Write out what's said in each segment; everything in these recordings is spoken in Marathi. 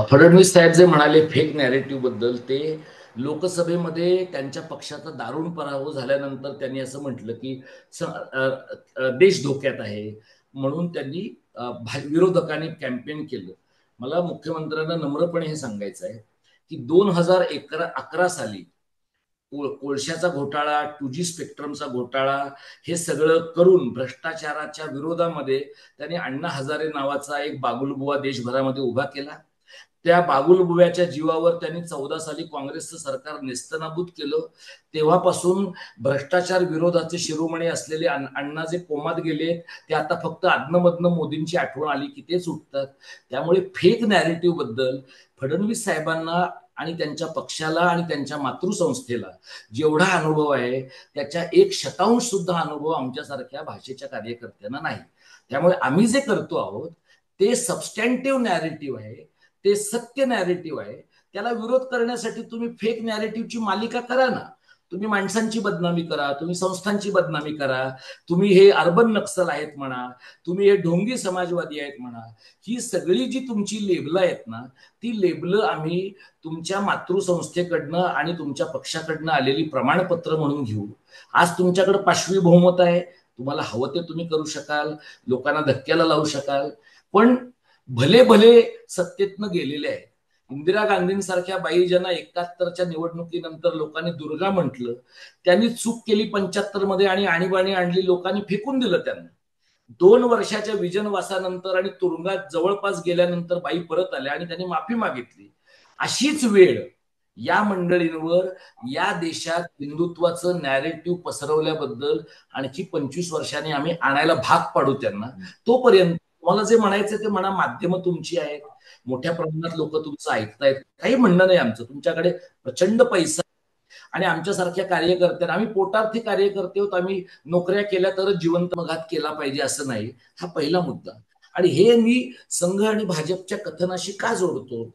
फडणवीस साहेब जे म्हणाले फेक नॅरेटिव्ह बद्दल, ते लोकसभेमध्ये त्यांच्या पक्षाचा दारुण पराभव झाल्यानंतर त्यांनी असं म्हटलं की देश धोक्यात आहे, म्हणून त्यांनी विरोधकांनी कॅम्पेन केलं. मला मुख्यमंत्र्यांना नम्रपणे हे सांगायचं आहे की 2011 साली कोळशाचा घोटाळा, 2G स्पेक्ट्रमचा घोटाळा, हे सगळं करून भ्रष्टाचाराच्या विरोधामध्ये त्यांनी अण्णा हजारे नावाचा एक बागुलबुवा देशभरामध्ये उभा केला. त्या बागुलबुव्याच्या जीवावर त्यांनी 14 साली काँग्रेसचं सरकार नेस्तनाबूत केलं. तेव्हापासून भ्रष्टाचार विरोधाचे शिरोमणी असलेले अण्णा जे कोमात गेले, ते आता फक्त अधनमधनं मोदींची आठवण आली की तेच उठतात. त्यामुळे फेक नॅरेटिव्ह बद्दल फडणवीस साहेबांना आणि त्यांच्या पक्षाला आणि त्यांच्या मातृसंस्थेला जेवढा अनुभव आहे, त्याच्या 1% सुद्धा अनुभव आमच्यासारख्या भाषेच्या कार्यकर्त्यांना नाही. त्यामुळे आम्ही जे करतो आहोत ते सबस्टँटिव्ह नॅरेटिव्ह आहे, ते सत्य नॅरेटिव्ह आहे. त्याला विरोध करण्यासाठी तुम्ही फेक नॅरेटिव्हची मालिका करा ना. तुम्ही माणसांची बदनामी करा, तुम्ही संस्थांची बदनामी करा, तुम्ही हे अर्बन नक्सल आहेत म्हणा, तुम्ही हे ढोंगी समाजवादी आहेत म्हणा. ही सगळी जी तुमची लेबलं आहेत ना, ती लेबलं आम्ही तुमच्या मातृसंस्थेकडनं आणि तुमच्या पक्षाकडनं आलेली प्रमाणपत्र म्हणून घेऊ. आज तुमच्याकडे पाशवी बहुमत आहे, तुम्हाला हवं ते तुम्ही करू शकाल, लोकांना धक्क्याला लावू शकाल, पण भले भले सत्तेतनं गेलेले आहेत. इंदिरा गांधींसारख्या बाई ज्यांना 71च्या निवडणुकीनंतर लोकांनी दुर्गा म्हटलं, त्यांनी चूक केली 75 मध्ये आणि आणीबाणी आणली, लोकांनी फेकून दिलं त्यांना. 2 वर्षाच्या विजनवासानंतर आणि तुरुंगात जवळपास गेल्यानंतर बाई परत आल्या आणि त्यांनी माफी मागितली. अशीच वेळ या मंडळींवर या देशात हिंदुत्वाचं नॅरेटिव्ह पसरवल्याबद्दल आणखी 25 वर्षांनी आम्ही आणायला भाग पाडू त्यांना. तोपर्यंत तुम्हाला जे म्हणायचं ते म्हणा, माध्यमं तुमची आहेत, मोठ्या प्रमाणात लोक तुमचं ऐकतायत, काही म्हणणं नाही आमचं. तुमच्याकडे प्रचंड पैसा आणि आमच्यासारख्या कार्यकर्त्यांना, आम्ही पोटार्थी कार्यकर्ते आहोत, आम्ही नोकऱ्या केल्या तरच जिवंत मघात केला पाहिजे असं नाही. हा पहिला मुद्दा. आणि हे मी संघ आणि भाजपच्या कथनाशी का जोडतो,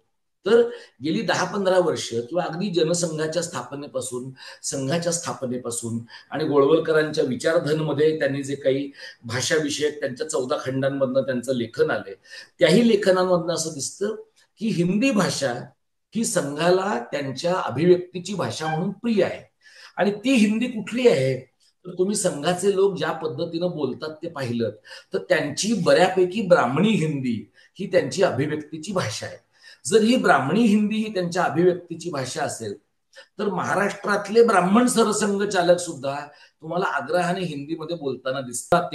तर गेली 10-15 वर्ष किंवा अगदी जनसंघाच्या स्थापनेपासून, संघाच्या स्थापनेपासून आणि गोळवलकरांच्या विचारधनमध्ये त्यांनी जे काही भाषाविषयक त्यांच्या 14 खंडांमधनं त्यांचं लेखन आलंय, त्याही लेखनांमधनं असं दिसतं की हिंदी भाषा ही संघाला त्यांच्या अभिव्यक्तीची भाषा म्हणून प्रिय आहे. आणि ती हिंदी कुठली आहे, तर तुम्ही संघाचे लोक ज्या पद्धतीनं बोलतात ते पाहिलं तर त्यांची बऱ्यापैकी ब्राह्मणी हिंदी ही त्यांची अभिव्यक्तीची भाषा आहे. जर ही ब्राह्मणी हिंदी ही त्यांच्या अभिव्यक्तीची भाषा असेल, तर महाराष्ट्रातले ब्राह्मण सरसंघ चालक सुद्धा तुम्हाला आग्रहाने हिंदीमध्ये बोलताना दिसतात.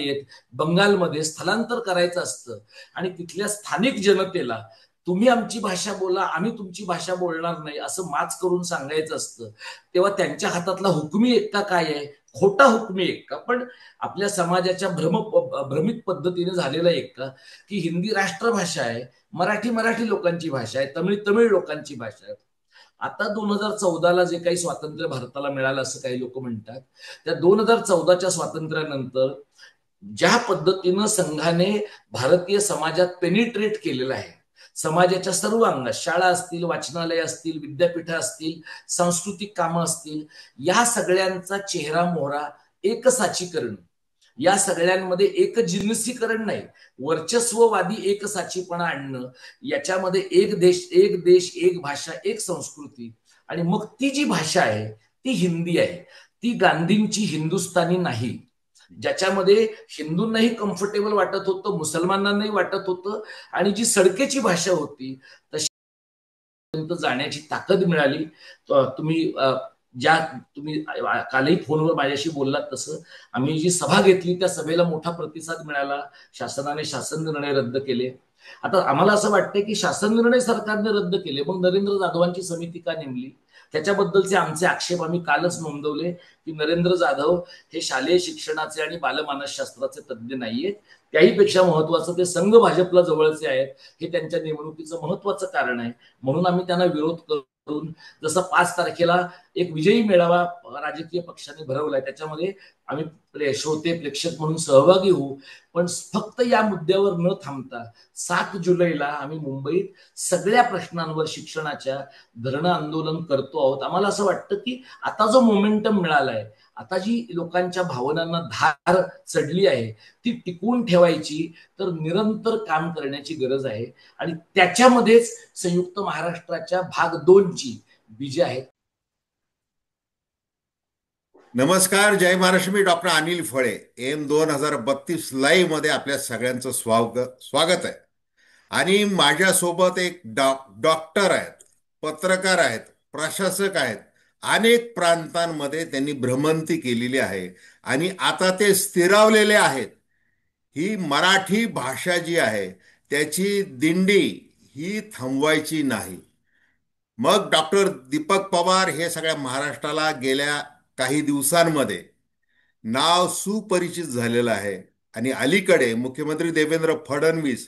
बंगालमध्ये स्थलांतर करायचं असतं आणि तिथल्या स्थानिक जनतेला तुम्ही आमची भाषा बोला, आम्ही तुमची भाषा बोलणार नाही असं माच करून सांगायचं असतं, तेव्हा त्यांच्या हातातला हुकमी एक्का काय आहे? खोटा हुकमी एक्का. पण आपल्या समाजाच्या भ्रमित पद्धतीने झालेला एक्का की हिंदी राष्ट्रभाषा आहे, मराठी मराठी लोकांची भाषा आहे, तमिळ तमिळ लोकांची भाषा आहे. आता 2014ला जे काही स्वातंत्र्य भारताला मिळालं असं काही लोक म्हणतात, त्या 2014च्या स्वातंत्र्यानंतर ज्या पद्धतीनं संघाने भारतीय समाजात पेनिट्रेट केलेलं आहे, समाजाच्या सर्व अंगात, शाळा असतील, वाचनालय असतील, विद्यापीठ असतील, सांस्कृतिक कामं असतील, या सगळ्यांचा चेहरा मोहरा एकसाचीकरण, या सगळ्यांमध्ये एक जिन्सीकरण नाही, वर्चस्ववादी एकसाचीपणा आणणं, याच्यामध्ये एक देश एक भाषा एक संस्कृती. आणि मग ती जी भाषा आहे ती हिंदी आहे, ती गांधींची हिंदुस्थानी नाही, ज्याच्यामध्ये हिंदूंनाही कम्फर्टेबल वाटत होतं, मुसलमानांनाही वाटत होतं, आणि जी सडकेची भाषा होती तशी जाण्याची ताकद मिळाली. तुम्ही तुम्ही कालही फोनवर माझ्याशी बोललात तसं आम्ही जी सभा घेतली त्या सभेला मोठा प्रतिसाद मिळाला. शासनाने शासन निर्णय रद्द केले. आता आम्हाला असं वाटतंय की शासन निर्णय सरकारने रद्द केले, मग नरेंद्र जाधवांची समिती का नेमली? त्याच्याबद्दलचे आमचे आक्षेप आम्ही कालच नोंदवले की नरेंद्र जाधव हे शालेय शिक्षणाचे आणि बालमानसशास्त्राचे तज्ज्ञ नाहीयेत. त्याहीपेक्षा महत्वाचं ते संघ भाजपला जवळचे आहेत, हे त्यांच्या निवडणुकीचं महत्वाचं कारण आहे. म्हणून आम्ही त्यांना विरोध करून, जसं 5 तारखेला एक विजयी मेळावा राजकीय पक्षाने भरवलाय, त्याच्यामध्ये आम्ही श्रोते प्रेक्षक म्हणून सहभागी होऊ, पण फक्त या मुद्द्यावर न थांबता 7 जुलैला आम्ही मुंबईत सगळ्या प्रश्नांवर शिक्षणाच्या धरणं आंदोलन करतो आहोत. आम्हाला असं वाटतं की आता जो मोमेंटम मिळालाय, आता जी लोकांच्या भावनांना धार चढली आहे ती टिकवून ठेवायची, तर निरंतर काम करण्याची गरज आहे. आणि त्याच्यामध्येच संयुक्त महाराष्ट्राच्या भाग 2 ची बीजे आहेत. नमस्कार, जय महाराष्ट्र. मी डॉक्टर अनिल फळे. M 2032 लाईव्ह मध्ये आपल्या सगळ्यांचं स्वागत आहे. आणि माझ्यासोबत एक डॉक्टर आहेत, पत्रकार आहेत, प्रशासक आहेत. अनेक प्रांतांमध्ये त्यांनी भ्रमंती केलेली आहे आणि आता ते स्थिरावलेले आहेत. ही मराठी भाषा जी आहे त्याची दिंडी ही थांबवायची नाही. मग डॉक्टर दीपक पवार हे सगळ्या महाराष्ट्राला गेल्या काही दिवसांमध्ये नाव सुपरिचित झालेलं आहे. आणि अलीकडे मुख्यमंत्री देवेंद्र फडणवीस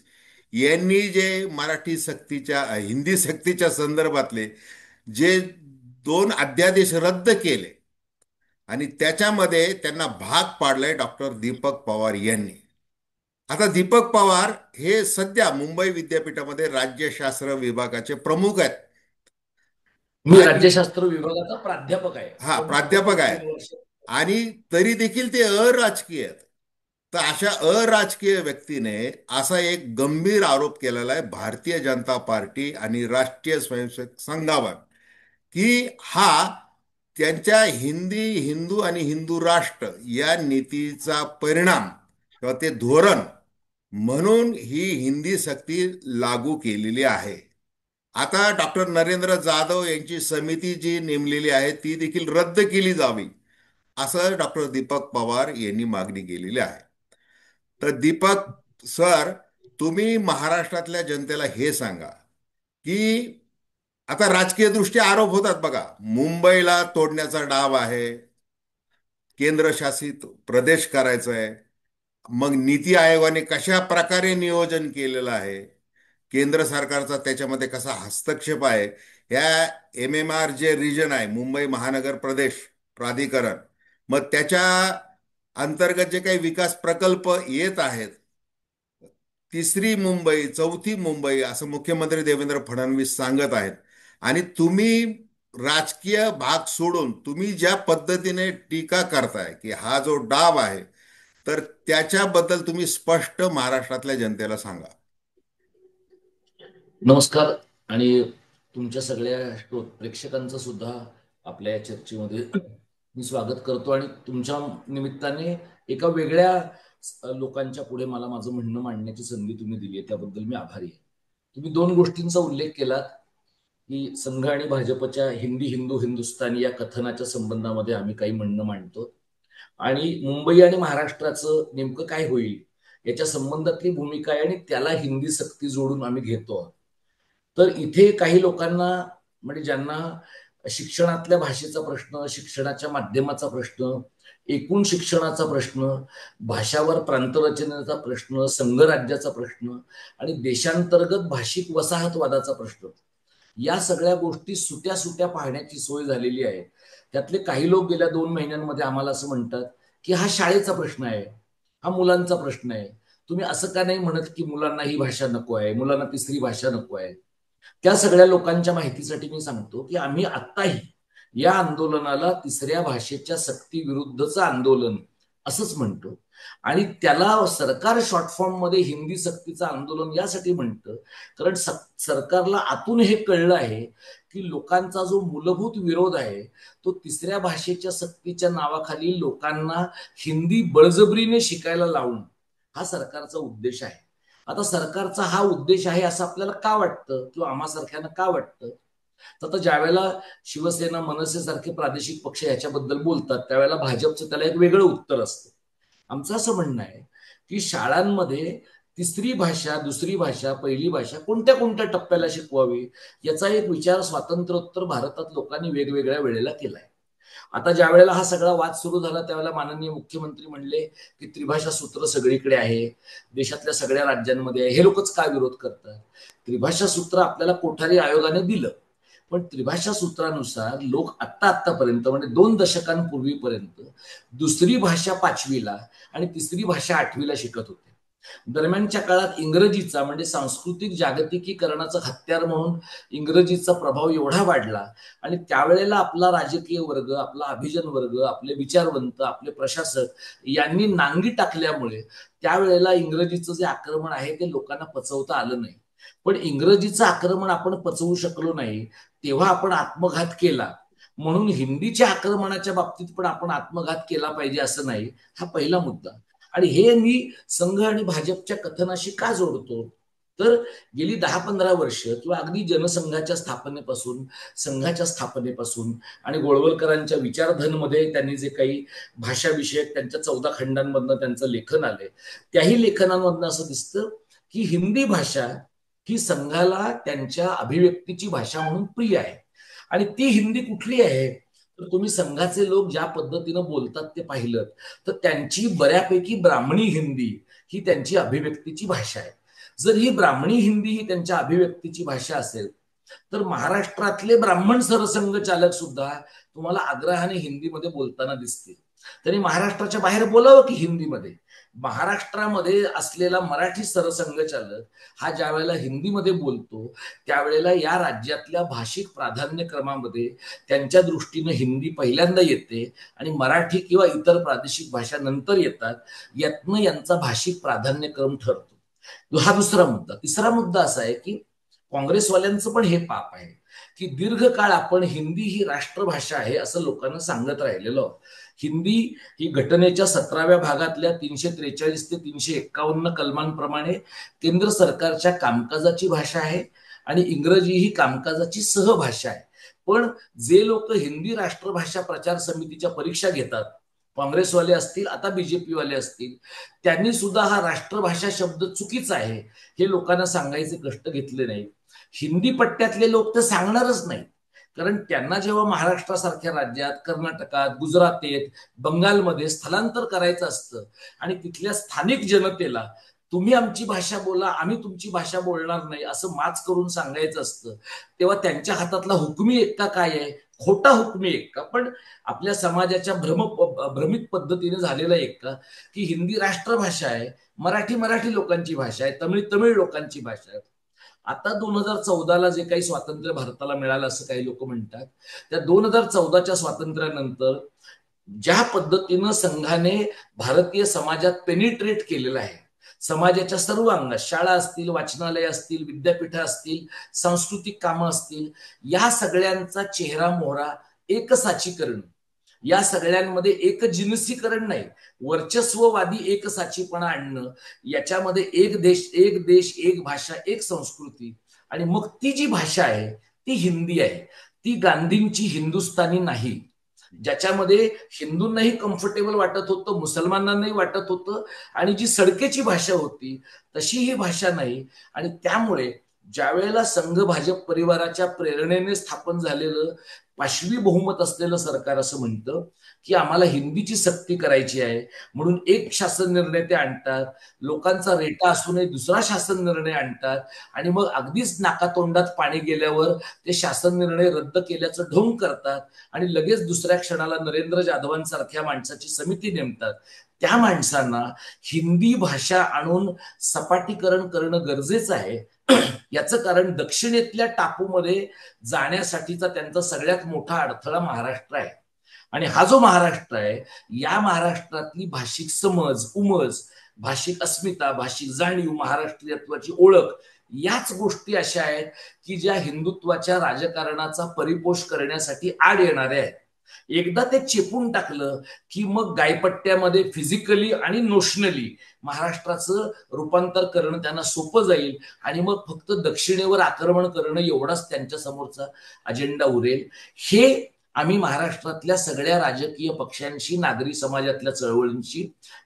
यांनी जे मराठी सक्तीच्या हिंदी सक्तीच्या संदर्भातले जे 2 अध्यादेश रद्द केले आणि त्याच्यामध्ये त्यांना भाग पाडलाय डॉक्टर दीपक पवार यांनी. आता दीपक पवार हे सध्या मुंबई विद्यापीठामध्ये राज्यशास्त्र विभागाचे प्रमुख आहेत. मी आणि राज्यशास्त्र विभागाचा प्राध्यापक आहे. प्राध्यापक आहेत. आणि तरी देखील ते अराजकीय आहेत. तर अशा अराजकीय व्यक्तीने असा एक गंभीर आरोप केलेला आहे भारतीय जनता पार्टी आणि राष्ट्रीय स्वयंसेवक संघावर, की हा त्यांच्या हिंदू आणि हिंदू राष्ट्र या नीतीचा परिणाम किंवा ते धोरण म्हणून ही हिंदी सक्ती लागू केलेली आहे. आता डॉक्टर नरेंद्र जाधव यांची समिती जी नेमलेली आहे ती देखील रद्द केली जावी, असं डॉक्टर दीपक पवार यांनी मागणी केलेली आहे. तर दीपक सर, तुम्ही महाराष्ट्रातल्या जनतेला हे सांगा की आता राजकीय दृष्ट्या आरोप होतात बघा, मुंबईला तोडण्याचा डाव आहे, केंद्रशासित प्रदेश करायचा आहे. मग नीती आयोगाने कशा प्रकारे नियोजन केलेलं आहे, केंद्र सरकारचा त्याच्यामध्ये कसा हस्तक्षेप आहे, ह्या MMR जे रिजन आहे मुंबई महानगर प्रदेश प्राधिकरण, मग त्याच्या अंतर्गत जे काही विकास प्रकल्प येत आहेत, 3री मुंबई 4थी मुंबई असं मुख्यमंत्री देवेंद्र फडणवीस सांगत आहेत. आणि तुम्ही राजकीय भाग सोडून तुम्ही ज्या पद्धतीने टीका करताय की हा जो डाव आहे, तर त्याच्याबद्दल तुम्ही स्पष्ट महाराष्ट्रातल्या जनतेला सांगा. नमस्कार. आणि तुमच्या सगळ्या प्रेक्षकांचं सुद्धा आपल्या या चर्चेमध्ये मी स्वागत करतो. आणि तुमच्या निमित्ताने एका वेगळ्या लोकांच्या पुढे मला माझं म्हणणं मांडण्याची संधी तुम्ही दिली आहे, त्याबद्दल मी आभारी आहे. तुम्ही 2 गोष्टींचा उल्लेख केलात की संघ आणि भाजपच्या हिंदी हिंदू हिंदुस्थानी या कथनाच्या संबंधामध्ये आम्ही काही म्हणणं मांडतो आणि मुंबई आणि महाराष्ट्राचं नेमकं काय होईल याच्या संबंधातली भूमिका आहे आणि त्याला हिंदी सक्ती जोडून आम्ही घेतो. तर इथे काही लोकांना, म्हणजे ज्यांना शिक्षणातल्या भाषेचा प्रश्न, शिक्षणाच्या माध्यमाचा प्रश्न, एकूण शिक्षणाचा प्रश्न, भाषावर प्रांतरचनेचा प्रश्न, संघराज्याचा प्रश्न आणि देशांतर्गत भाषिक वसाहतवादाचा प्रश्न, या सगळ्या गोष्टी सुट्या सुट्या पाहण्याची सोय झालेली आहे. त्यातले काही लोक गेल्या 2 महिन्यांमध्ये आम्हाला असं म्हणतात की हा शाळेचा प्रश्न आहे, हा मुलांचा प्रश्न आहे. तुम्ही असं का नाही म्हणत की मुलांना ही भाषा नको आहे, मुलांना 3री भाषा नको आहे. त्या सगळ्या लोकांच्या माहितीसाठी मी सांगतो की आम्ही आत्ताही या आंदोलनाला 3ऱ्या भाषेच्या सक्ती विरुद्धचं आंदोलन असंच म्हणतो. आणि त्याला सरकार शॉर्ट फॉर्म मध्ये हिंदी सक्तीचं आंदोलन यासाठी म्हणतं कारण सरकारला आतून हे कळलं आहे की लोकांचा जो मूलभूत विरोध आहे तो 3ऱ्या भाषेच्या सक्तीच्या नावाखाली लोकांना हिंदी बळजबरीने शिकायला लावणं हा सरकारचा उद्देश आहे. आता सरकारचा हा उद्देश आहे असं आपल्याला का वाटतं किंवा आम्हासारख्यांना का वाटतं? तर ज्यावेळेला शिवसेना, मनसे सारखे प्रादेशिक पक्ष ह्याच्याबद्दल बोलतात त्यावेळेला भाजपचं त्याला एक वेगळं उत्तर असतं. आमचं असं म्हणणं आहे की शाळांमध्ये 3री भाषा, 2री भाषा, पहिली भाषा कोणत्या कोणत्या टप्प्याला शिकवावी याचा एक विचार स्वातंत्र्योत्तर भारतात लोकांनी वेगवेगळ्या वेळेला केलाय. आता ज्या वेळेला हा सगळा वाद सुरू झाला त्यावेळेला माननीय मुख्यमंत्री म्हणले की त्रिभाषा सूत्र सगळीकडे आहे, देशातल्या सगळ्या राज्यांमध्ये आहे, हे लोकच का विरोध करतात? त्रिभाषा सूत्र आपल्याला कोठारी आयोगाने दिलं, पण त्रिभाषा सूत्रानुसार लोक आतापर्यंत म्हणजे 2 दशकांपूर्वीपर्यंत दुसरी भाषा 5वीला आणि तिसरी भाषा 8वीला शिकत होते. दरम्यानच्या काळात इंग्रजीचा म्हणजे सांस्कृतिक जागतिकीकरणाचं हत्यार म्हणून इंग्रजीचा प्रभाव एवढा वाढला आणि त्यावेळेला आपला राजकीय वर्ग, आपला अभिजन वर्ग, आपले विचारवंत, आपले प्रशासक यांनी नांगी टाकल्यामुळे त्यावेळेला इंग्रजीचं जे आक्रमण आहे ते लोकांना पचवता आलं नाही. पण इंग्रजीचं आक्रमण आपण पचवू शकलो नाही तेव्हा आपण आत्मघात केला. म्हणून हिंदीच्या आक्रमणाच्या बाबतीत पण आपण आत्मघात केला पाहिजे असं नाही, हा पहिला मुद्दा. आणि हे मी संघ आणि भाजपच्या कथनाशी का जोडतो, तर गेली 10-15 वर्ष किंवा अगदी जनसंघाच्या स्थापनेपासून, संघाच्या स्थापनेपासून आणि गोळवलकरांच्या विचारधनमध्ये त्यांनी जे काही भाषाविषयक त्यांच्या 14 खंडांमधनं त्यांचं लेखन आलंय, त्याही लेखनांमधनं असं दिसतं की हिंदी भाषा ही संघाला त्यांच्या अभिव्यक्तीची भाषा म्हणून प्रिय आहे. आणि ती हिंदी कुठली आहे, तर तुम्ही संघाचे लोक ज्या पद्धतीनं बोलतात ते पाहिलं तर त्यांची बऱ्यापैकी ब्राह्मणी हिंदी ही त्यांची अभिव्यक्तीची भाषा आहे. जर ही ब्राह्मणी हिंदी ही त्यांच्या अभिव्यक्तीची भाषा असेल तर महाराष्ट्रातले ब्राह्मण सरसंघचालक सुद्धा तुम्हाला आग्रहाने हिंदीमध्ये बोलताना दिसतील. त्यांनी महाराष्ट्राच्या बाहेर बोलावं की हिंदीमध्ये. महाराष्ट्रामध्ये असलेला मराठी सरसंघचालक हा ज्या वेळेला हिंदीमध्ये बोलतो त्यावेळेला या राज्यातल्या भाषिक प्राधान्यक्रमामध्ये त्यांच्या दृष्टीनं हिंदी पहिल्यांदा येते आणि मराठी किंवा इतर प्रादेशिक भाषा नंतर येतात. यातनं यांचा भाषिक प्राधान्यक्रम ठरतो. हा दुसरा मुद्दा. तिसरा मुद्दा असा आहे की काँग्रेसवाल्यांचं पण हे पाप आहे की दीर्घकाळ आपण हिंदी ही राष्ट्रभाषा आहे असं लोकांना सांगत राहिलेलो. हिंदी ही घटनेच्या 17व्या भागातल्या 343 ते 351 कलमांप्रमाणे केंद्र सरकारच्या कामकाजाची भाषा आहे आणि इंग्रजी ही कामकाजाची सहभाषा आहे. पण जे लोक हिंदी राष्ट्रभाषा प्रचार समितीच्या परीक्षा घेतात, काँग्रेसवाले असतील आता बीजेपीवाले असतील, त्यांनी सुद्धा हा राष्ट्रभाषा शब्द चुकीचा आहे हे लोकांना सांगायचे कष्ट घेतले नाही. हिंदी पट्ट्यातले लोक तर सांगणारच नाही, कारण त्यांना जेव्हा महाराष्ट्रासारख्या राज्यात, कर्नाटकात, गुजरातेत, बंगालमध्ये स्थलांतर करायचं असतं आणि तिथल्या स्थानिक जनतेला तुम्ही आमची भाषा बोला, आम्ही तुमची भाषा बोलणार नाही असं माच करून सांगायचं असतं, तेव्हा त्यांच्या हातातला हुकमी एक्का काय आहे? खोटा हुकमी एक्का. पण आपल्या समाजाच्या भ्रमित पद्धतीने झालेला एक्का की हिंदी राष्ट्रभाषा आहे, मराठी मराठी लोकांची भाषा आहे, तमिळ तमिळ लोकांची भाषा आहे. आता 2014ला जे काही स्वातंत्र्य भारताला मिळालं असं काही लोक म्हणतात, त्या 2014च्या स्वातंत्र्यानंतर ज्या पद्धतीनं संघाने भारतीय समाजात पेनिट्रेट केलेलं आहे, समाजाच्या सर्व अंगात, शाळा असतील, वाचनालय असतील, विद्यापीठ असतील, सांस्कृतिक कामं असतील, या सगळ्यांचा चेहरा मोहरा एकसाचीकरण, या सगळ्यांमध्ये एक जिनसीकरण नाही, वर्चस्ववादी एकसाचीपणा आणणं, याच्यामध्ये एक देश एक भाषा एक संस्कृती. आणि मग ती जी भाषा आहे ती हिंदी आहे. ती गांधींची हिंदुस्थानी नाही, ज्याच्यामध्ये हिंदूंनाही कम्फर्टेबल वाटत होतं, मुसलमानांनाही वाटत होतं, आणि जी सडकेची भाषा होती तशी ही भाषा नाही. आणि त्यामुळे ज्या वेळेला संघ भाजप परिवाराच्या प्रेरणेने स्थापन झालेलं 5वी बहुमत असलेलं सरकार असं म्हणतं की आम्हाला हिंदीची सक्ती करायची आहे, म्हणून एक शासन निर्णय ते आणतात, लोकांचा रेटा असूनही दुसरा शासन निर्णय आणतात, आणि मग अगदीच नाकातोंडात पाणी गेल्यावर ते शासन निर्णय रद्द केल्याचं ढोंग करतात आणि लगेच दुसऱ्या क्षणाला नरेंद्र जाधवांसारख्या माणसाची समिती नेमतात. त्या माणसांना हिंदी भाषा आणून सपाटीकरण करणं गरजेचं आहे. याचं कारण दक्षिणेतल्या टापूमध्ये जाण्यासाठीचा त्यांचा सगळ्यात मोठा अडथळा महाराष्ट्र आहे. आणि हा जो महाराष्ट्र आहे, या महाराष्ट्रातली भाषिक समज, उमज, भाषिक अस्मिता, भाषिक जाणीव, महाराष्ट्रीयत्वाची ओळख, याच गोष्टी अशा आहेत की ज्या हिंदुत्वाच्या राजकारणाचा परिपोष करण्यासाठी आड येणाऱ्या आहेत. एकदा ते चेपून टाकलं की मग गायपट्ट्यामध्ये फिजिकली आणि नोशनली महाराष्ट्राचं रूपांतर करणं त्यांना सोपं जाईल आणि मग फक्त दक्षिणेवर आक्रमण करणं एवढाच त्यांच्या समोरचा अजेंडा उरेल. हे आम्ही महाराष्ट्रातल्या सगळ्या राजकीय पक्षांशी, नागरी समाजातल्या चळवळींशी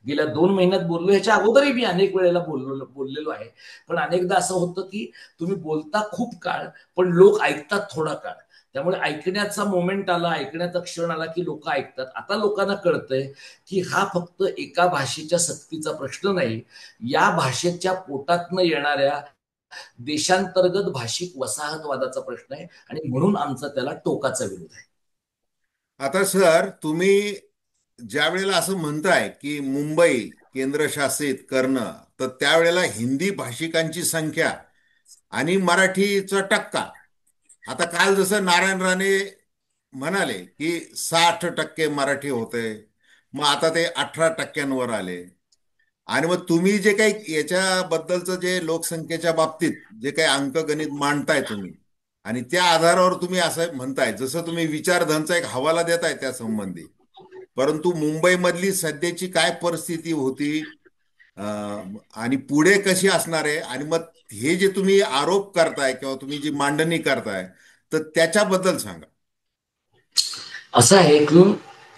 गेल्या 2 महिन्यात बोललो. ह्याच्या अगोदरही मी अनेक वेळेला बोललेलो आहे. पण अनेकदा असं होतं की तुम्ही बोलता खूप काळ पण लोक ऐकतात थोडा काळ. त्यामुळे ऐकण्याचा मोमेंट आला, ऐकण्याचा क्षण आला की लोक ऐकतात. आता लोकांना कळतंय की हा फक्त एका भाषेच्या सक्तीचा प्रश्न नाही, या भाषेच्या पोटातनं येणाऱ्या देशांतर्गत भाषिक वसाहतवादाचा प्रश्न आहे आणि म्हणून आमचा त्याला टोकाचा विरोध आहे. आता सर, तुम्ही ज्या वेळेला असं म्हणताय की मुंबई केंद्रशासित करणं, तर त्यावेळेला हिंदी भाषिकांची संख्या आणि मराठीचा टक्का, आता काल जसं नारायण राणे म्हणाले की 60% मराठी होते, मग आता ते 18% आले. आणि मग तुम्ही जे काही याच्याबद्दलचं जे लोकसंख्येच्या बाबतीत जे काही अंकगणित मांडताय तुम्ही, आणि त्या आधारावर तुम्ही असं म्हणताय, जसं तुम्ही विचारधनचा एक हवाला देताय त्या संबंधी, परंतु मुंबईमधली सध्याची काय परिस्थिती होती आणि पुढे कशी असणार आहे, आणि मग हे जे तुम्ही आरोप करताय किंवा तुम्ही जी मांडणी करताय, तर त्याच्याबद्दल सांगा. असं आहे की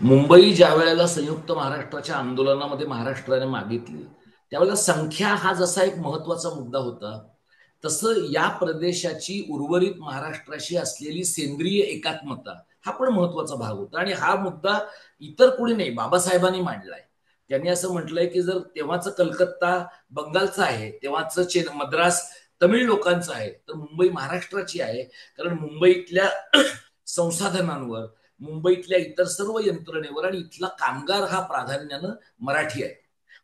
मुंबई ज्या वेळेला संयुक्त महाराष्ट्राच्या आंदोलनामध्ये महाराष्ट्राने मागितली, त्यावेळेला संख्या हा जसा एक महत्वाचा मुद्दा होता, तसं या प्रदेशाची उर्वरित महाराष्ट्राशी असलेली सेंद्रिय एकात्मता हा पण महत्वाचा भाग होता. आणि हा मुद्दा इतर कोणी नाही, बाबासाहेबांनी मांडलाय. त्यांनी असं म्हटलंय की जर तेव्हाचं कलकत्ता बंगालचा आहे, तेव्हाचं मद्रास तमिळ लोकांचं आहे, तर मुंबई महाराष्ट्राची आहे. कारण मुंबईतल्या संसाधनांवर, मुंबईतल्या इतर सर्व यंत्रणेवर आणि इथला कामगार हा प्राधान्यानं मराठी आहे.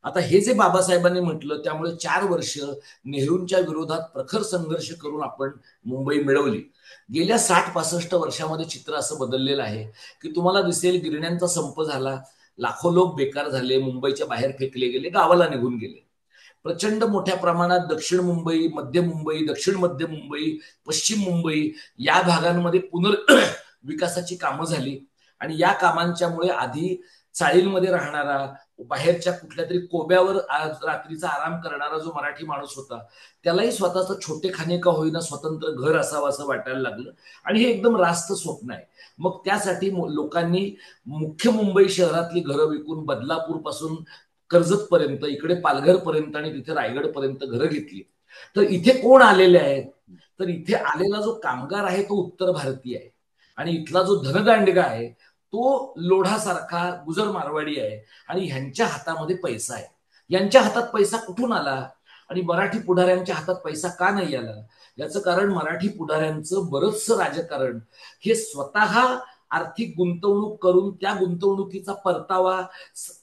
आता हे जे बाबासाहेबांनी म्हटलं, त्यामुळे 4 वर्ष नेहरूंच्या विरोधात प्रखर संघर्ष करून आपण मुंबई मिळवली. गेल्या 60-65 वर्षामध्ये चित्र असं बदललेलं आहे की तुम्हाला दिसेल गिरण्यांचा संप झाला, लाखो लोक बेकार झाले, मुंबईच्या बाहेर फेकले गेले, गावाला निघून गेले. प्रचंड मोठ्या प्रमाणात दक्षिण मुंबई, मध्य मुंबई, दक्षिण मध्य मुंबई, पश्चिम मुंबई या भागांमध्ये विकासाची कामं झाली. आणि या कामांच्यामुळे आधी चाळींमध्ये राहणारा, बाहेरच्या कुठल्या तरी कोब्यावर रात्रीचा आराम करणारा जो मराठी माणूस होता, त्यालाही स्वतःचं छोटेखाने का होईना स्वतंत्र घर असावं असं वाटायला लागलं. आणि हे एकदम रास्त स्वप्न आहे. मग त्यासाठी लोकांनी मुख्य मुंबई शहरातली घरं विकून बदलापूर पासून कर्जत पर्यंत, इकडे पालघर पर्यंत आणि तिथे रायगड पर्यंत घरं घेतली. तर इथे कोण आलेले आहेत? तर इथे आलेला जो कामगार आहे तो उत्तर भारतीय आहे आणि इथला जो धनदांडगा आहे तो लोढासारखा गुजर मारवाडी आहे. आणि ह्यांच्या हातामध्ये पैसा आहे. यांच्या हातात पैसा कुठून आला आणि मराठी पुढाऱ्यांच्या हातात पैसा का नाही आला? याचं कारण मराठी पुढाऱ्यांचं बरंचसं राजकारण हे स्वतः आर्थिक गुंतवणूक करून त्या गुंतवणुकीचा परतावा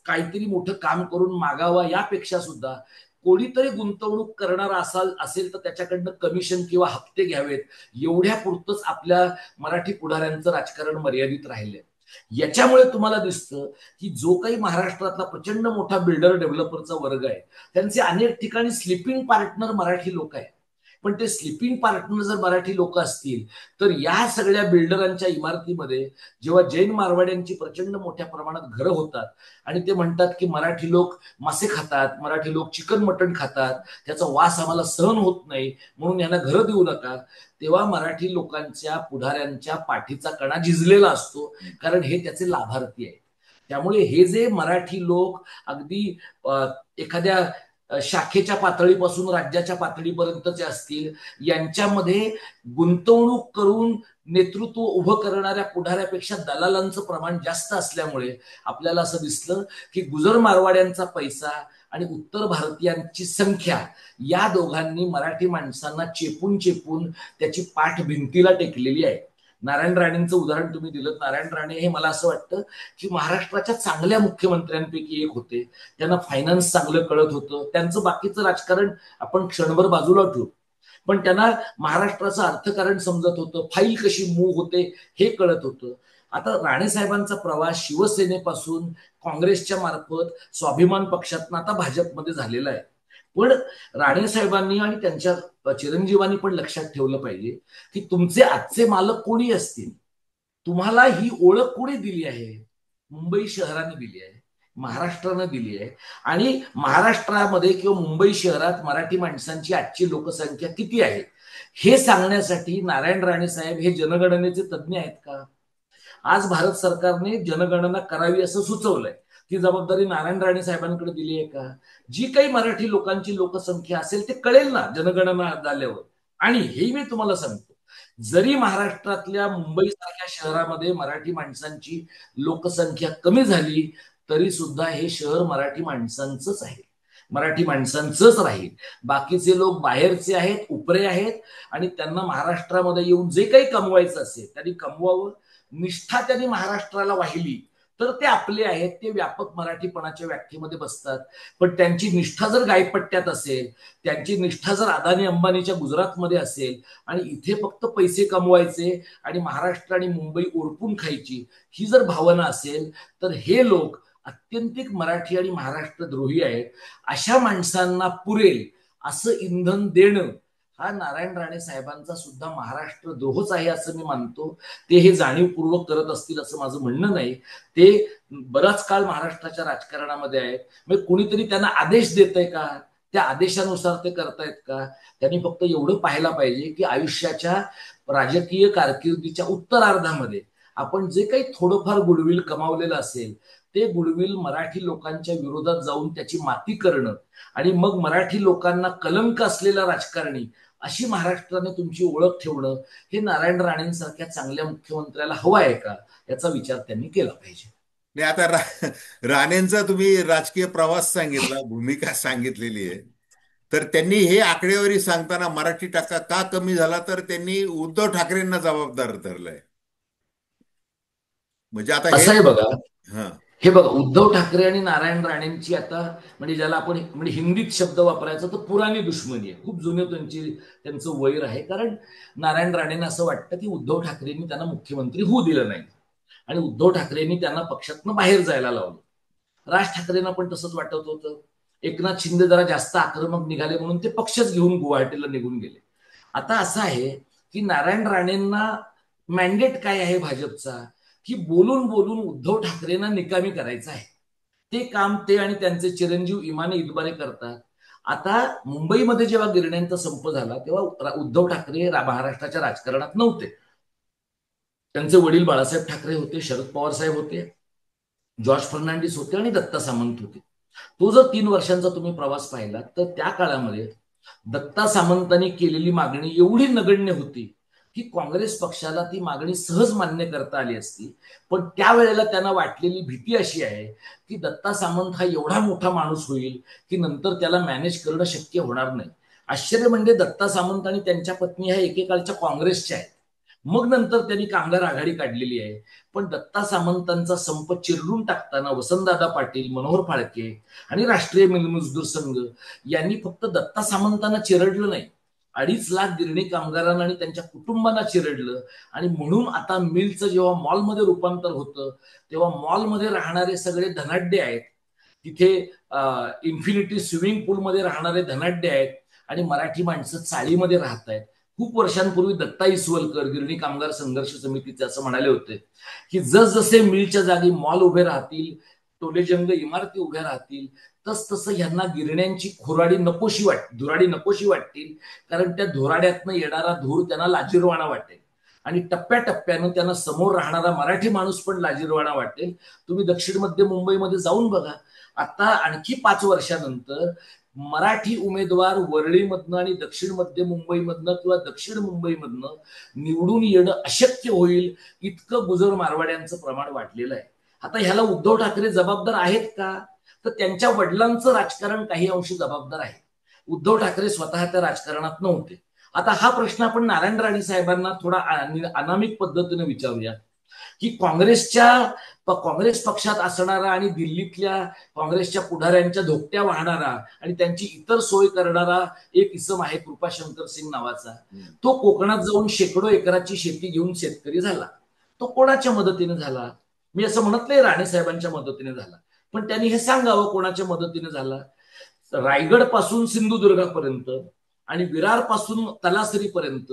काहीतरी मोठं काम करून मागावा, यापेक्षा सुद्धा कोणीतरी गुंतवणूक करणारा असेल तर त्याच्याकडनं कमिशन किंवा हप्ते घ्यावेत, एवढ्या पुरतच आपल्या मराठी पुढाऱ्यांचं राजकारण मर्यादित राहिले. याच्यामुळे तुम्हाला दिसतं की जो काही महाराष्ट्रातला प्रचंड मोठा बिल्डर डेव्हलपरचा वर्ग आहे, त्यांचे अनेक ठिकाणी स्लीपिंग पार्टनर मराठी लोक आहेत. पण ते स्लीपिंग पार्टनर जर मराठी लोक असतील तर या सगळ्या बिल्डरांच्या इमारतीमध्ये जेव्हा जैन मारवाड्यांची प्रचंड मोठ्या प्रमाणात घरं होतात आणि ते म्हणतात की मराठी लोक मासे खातात, मराठी लोक चिकन मटण खातात, त्याचा वास आम्हाला सहन होत नाही, म्हणून यांना घरं देऊ नका, तेव्हा मराठी लोकांच्या पुढाऱ्यांच्या पाठीचा कणा झिजलेला असतो, कारण हे त्याचे लाभार्थी आहेत. त्यामुळे हे जे मराठी लोक अगदी एखाद्या शाखेच्या पातळीपासून राज्याच्या पातळीपर्यंतचे असतील, यांच्यामध्ये गुंतवणूक करून नेतृत्व उभं करणाऱ्या पुढाऱ्यापेक्षा दलालांचं प्रमाण जास्त असल्यामुळे आपल्याला असं दिसलं की गुजर मारवाड्यांचा पैसा आणि उत्तर भारतीयांची संख्या या दोघांनी मराठी माणसांना चेपून चेपून त्याची पाठ भिंतीला टेकलेली आहे. नारायण राणेंचं उदाहरण तुम्ही दिलं. नारायण राणे हे मला असं वाटतं की महाराष्ट्राच्या चांगल्या मुख्यमंत्र्यांपैकी एक होते. त्यांना फायनान्स चांगलं कळत होतं. त्यांचं बाकीचं राजकारण आपण क्षणभर बाजूला ठेवू, पण त्यांना महाराष्ट्राचं अर्थकारण समजत होतं, फाईल कशी मूव्ह होते हे कळत होतं. आता राणे साहेबांचा प्रवास शिवसेनेपासून काँग्रेसच्या मार्फत स्वाभिमान पक्षातनं आता भाजपमध्ये झालेला आहे. पण राणे साहेबांनी आणि त्यांच्या चिरंजीवांनी पण लक्षात ठेवलं पाहिजे की तुमचे आजचे मालक कोणी असतील, तुम्हाला ही ओळख कोणी दिली आहे? मुंबई शहराने दिली आहे, महाराष्ट्रानं दिली आहे. आणि महाराष्ट्रामध्ये किंवा मुंबई शहरात मराठी माणसांची आजची लोकसंख्या किती आहे हे सांगण्यासाठी नारायण राणे साहेब हे जनगणनेचे तज्ज्ञ आहेत का? आज भारत सरकारने जनगणना करावी असं सुचवलंय. ती जबाबदारी नारायण राणे साहेबांकडे दिली आहे का? जी काही मराठी लोकांची लोकसंख्या असेल ते कळेल ना जनगणना झाल्यावर. आणि हे मी तुम्हाला सांगतो, जरी महाराष्ट्रातल्या मुंबई सारख्या शहरामध्ये मराठी माणसांची लोकसंख्या कमी झाली तरी सुद्धा हे शहर मराठी माणसांचंच आहे. मराठी माणसांचंच राहील. बाकीचे लोक बाहेरचे आहेत, उपरे आहेत, आणि त्यांना महाराष्ट्रामध्ये येऊन जे काही कमवायचं असेल त्यांनी कमवावं. निष्ठा त्यांनी महाराष्ट्राला वाहिली तर ते आपले आहेत, ते व्यापक मराठीपणाच्या व्याख्येमध्ये बसतात. पण त्यांची निष्ठा जर गायपट्ट्यात असेल, त्यांची निष्ठा जर अदानी अंबानीच्या गुजरातमध्ये असेल आणि इथे फक्त पैसे कमवायचे आणि महाराष्ट्र आणि मुंबई ओरपून खायची, ही जर भावना असेल तर हे लोक अत्यंतिक मराठी आणि महाराष्ट्र द्रोही आहेत. अशा माणसांना पुरेल असं इंधन देणं हा नारायण राणे साहेबांचा सुद्धा महाराष्ट्र द्रोहच आहे असं मी मानतो. ते हे जाणीवपूर्वक करत असतील असं माझं म्हणणं नाही. ते बराच काळ महाराष्ट्राच्या राजकारणामध्ये आहेत. मग कुणीतरी त्यांना आदेश देतंय का? त्या आदेशानुसार ते करतायत का? त्यांनी फक्त एवढं पाहायला पाहिजे की आयुष्याच्या राजकीय कारकिर्दीच्या उत्तरार्धामध्ये आपण जे काही थोडंफार गुडविल कमावलेलं असेल ते गुडविल मराठी लोकांच्या विरोधात जाऊन त्याची माती करणं आणि मग मराठी लोकांना कलंक असलेला राजकारणी अशी महाराष्ट्राने तुमची ओळख ठेवणं हे नारायण राणेंसारख्या चांगल्या मुख्यमंत्र्याला हवं आहे का, याचा विचार त्यांनी केला पाहिजे. नाही, आता राणेंचा तुम्ही राजकीय प्रवास सांगितला, भूमिका सांगितलेली आहे. तर त्यांनी हे आकडेवारी सांगताना मराठी टक्का का कमी झाला तर त्यांनी उद्धव ठाकरेंना जबाबदार धरलंय. म्हणजे आता हे असं आहे बघा. हा हे बघा, उद्धव ठाकरे आणि नारायण राणेंची आता म्हणजे ज्याला आपण म्हणजे हिंदीत शब्द वापरायचा तर पुराणी दुश्मनी आहे. खूप जुने त्यांचं वैर आहे. कारण नारायण राणेंना असं वाटतं की उद्धव ठाकरेंनी त्यांना मुख्यमंत्री होऊ दिलं नाही आणि उद्धव ठाकरेंनी त्यांना पक्षातनं बाहेर जायला लावलं. राज ठाकरेंना पण तसंच वाटत होतं. एकनाथ शिंदे जरा जास्त आक्रमक निघाले म्हणून ते पक्षच घेऊन गुवाहाटीला निघून गेले. आता असं आहे की नारायण राणेंना मॅन्डेट काय आहे भाजपचा, की बोलून बोलून उद्धव ठाकरेंना निकामी करायचं आहे. ते काम ते आणि त्यांचे चिरंजीव इमाने इतबारे करतात. आता मुंबईमध्ये जेव्हा गिरण्यांचा संप झाला तेव्हा उद्धव ठाकरे महाराष्ट्राच्या राजकारणात नव्हते. त्यांचे वडील बाळासाहेब ठाकरे होते, शरद पवार साहेब होते, जॉर्ज फर्नांडिस होते आणि दत्ता सामंत होते. तो जर 3 वर्षांचा तुम्ही प्रवास पाहिला तर त्या काळामध्ये दत्ता सामंतांनी केलेली मागणी एवढी नगण्य होती की काँग्रेस पक्षाला ती मागणी सहज मान्य करता आली असती. पण त्यावेळेला त्यांना वाटलेली भीती अशी आहे की दत्ता सामंत हा एवढा मोठा माणूस होईल की नंतर त्याला मॅनेज करणं शक्य होणार नाही. आश्चर्य म्हणजे दत्ता सामंत आणि त्यांच्या पत्नी ह्या एकेकाळच्या काँग्रेसच्या आहेत. मग नंतर त्यांनी कामगार आघाडी काढलेली आहे. पण दत्ता सामंतांचा संप चिरडून टाकताना वसंतदादा पाटील, मनोहर फाळके आणि राष्ट्रीय मजदूर संघ यांनी फक्त दत्ता सामंतांना चिरडलं नाही, 2.5 लाख गिरणी कामगारांना आणि त्यांच्या कुटुंबांना चिरडलं. आणि म्हणून आता मिलचं जेव्हा मॉलमध्ये रूपांतर होतं तेव्हा मॉलमध्ये राहणारे सगळे धनाढ्य आहेत, तिथे इन्फिनिटी स्विमिंग पूलमध्ये राहणारे धनाढ्य आहेत आणि मराठी माणसं चाळीमध्ये राहत आहेत. खूप वर्षांपूर्वी दत्ता इसवलकर गिरणी कामगार संघर्ष समितीचे असं म्हणाले होते की जसजसे मिलच्या जागी मॉल उभे राहतील, टोलेजंग इमारती उभ्या राहतील, तसतसं ह्यांना गिरण्यांची धुराडी नकोशी वाटतील. कारण त्या धुराड्यातनं येणारा धूर त्यांना लाजिरवाणा वाटेल आणि टप्प्याटप्प्यानं त्यांना समोर राहणारा मराठी माणूस पण लाजिरवाणा वाटेल. तुम्ही दक्षिण मध्य मुंबईमध्ये जाऊन बघा. आता आणखी 5 वर्षानंतर मराठी उमेदवार वरळीमधनं आणि दक्षिण मध्य मुंबईमधनं किंवा दक्षिण मुंबईमधनं निवडून येणं अशक्य होईल, इतकं गुजर मारवाड्यांचं प्रमाण वाढलेलं आहे. आता ह्याला उद्धव ठाकरे जबाबदार आहेत का? तर त्यांच्या वडिलांचं राजकारण काही अंशी जबाबदार आहे. उद्धव ठाकरे स्वतः त्या राजकारणात नव्हते. आता हा प्रश्न आपण नारायण राणे साहेबांना थोडा अनामिक पद्धतीने विचारूया की काँग्रेस पक्षात असणारा आणि दिल्लीतल्या काँग्रेसच्या पुढाऱ्यांच्या धोकट्या वाहणारा आणि त्यांची इतर सोय करणारा एक इसम आहे कृपाशंकर सिंग नावाचा. तो कोकणात जाऊन शेकडो एकराची शेती घेऊन शेतकरी झाला. तो कोणाच्या मदतीने झाला? मी असं म्हणत नाही राणे साहेबांच्या मदतीने झाला, पण त्यांनी हे सांगावं कोणाच्या मदतीने झाला. रायगड पासून सिंधुदुर्गापर्यंत आणि विरार पासून तलासरीपर्यंत